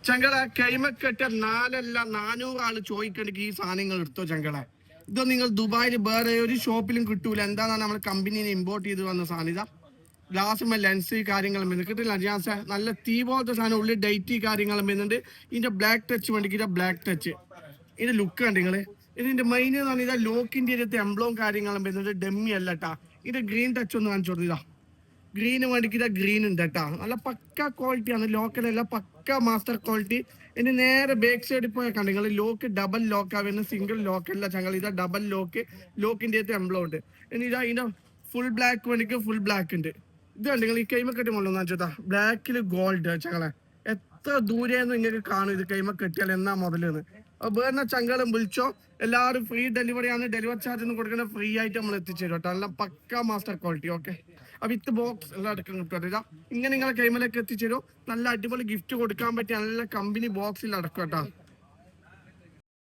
ചങ്കളെ കൈമക്കെട്ട 400 ആള് ചോദിക്കണ്ടെങ്കിൽ ഈ സാധനങ്ങൾ എടുത്തോ ചങ്കളെ. ഇത് നിങ്ങൾ ദുബായിൽ വേറെ ഒരു ഷോപ്പിലും കിട്ടൂല. എന്താണ് നമ്മൾ കമ്പനിനെ ഇമ്പോർട്ട് ചെയ്ത് വന്ന സാധനം. ഇതാ ഗ്ലാസ് ലെൻസ് കാര്യങ്ങളും കിട്ടില്ല. ഞാൻ നല്ല തീ പോലത്തെ സാധനം, ഉള്ളിൽ ഡേറ്റ് കാര്യങ്ങളും വരുന്നുണ്ട്. ഇതിന്റെ ബ്ലാക്ക് ടച്ച് വേണ്ടിക്ക് ബ്ലാക്ക് ടച്ച്. ഇതിന്റെ ലുക്ക് കണ്ട് നിങ്ങള്. ഇതിന്റെ മെയിൻ എന്ന് പറഞ്ഞാൽ ലോക്കിന്റെ എംബ്ലോം കാര്യങ്ങളും വരുന്നുണ്ട്. ഡെമ്മി അല്ല കേട്ടാ. ഇതിന്റെ ഗ്രീൻ ടച്ച് ഒന്ന് കാണിച്ചു കൊടുത്താ. ഗ്രീന് വേണ്ടിക്ക് ഗ്രീൻ ഉണ്ട് കേട്ടാ. നല്ല പക്ക ക്വാളിറ്റിയാണ്. ലോക്കലല്ല, പക്ക മാസ്റ്റർ ക്വാളിറ്റി. ഇനി നേരെ ബാക്ക് സൈഡിൽ പോയാൽ കണ്ട് നിങ്ങൾ ലോക്ക് ഡബിൾ ലോക്ക് ആവുന്ന, സിംഗിൾ ലോക്ക് അല്ല ചങ്ങൾ. ഇതാ ഡബിൾ ലോക്ക്. ലോക്കിന്റെ എംബ്ലോ ഉണ്ട്. ഇനി ഇതാ ഇതിന്റെ ഫുൾ ബ്ലാക്ക് വേണ്ടിക്ക് ഫുൾ ബ്ലാക്ക് ഉണ്ട്. ഇത് കണ്ട് നിങ്ങൾ ഈ കൈമക്കെട്ടി മുള്ളൂ ചോട്ടാ. ബ്ലാക്കിൽ ഗോൾഡ് ചങ്ങളെ. എത്ര ദൂരെയെന്ന് നിങ്ങൾക്ക് കാണും ഇത് കൈമ കെട്ടിയാൽ എന്നാ മുതലെന്ന്. വേറെ ചങ്ങളും വിളിച്ചോ. എല്ലാവരും ഫ്രീ ഡെലിവറി ആണ്. ഡെലിവറി ചാർജ് ഒന്നും കൊടുക്കുന്ന, ഫ്രീ ആയിട്ട് നമ്മൾ എത്തിച്ചു തരും കേട്ടോ. നല്ല പക്ക മാസ്റ്റർ ക്വാളിറ്റി. ഓക്കെ, വിത്ത് ബോക്സ് എല്ലാം എടുക്കാൻ കിട്ടും. ഇങ്ങനെ നിങ്ങളെ കൈമലേക്ക് എത്തിച്ചു തരും. നല്ല അടിപൊളി ഗിഫ്റ്റ് കൊടുക്കാൻ പറ്റിയ നല്ല കമ്പനി ബോക്സിൽ അടക്കും കേട്ടോ.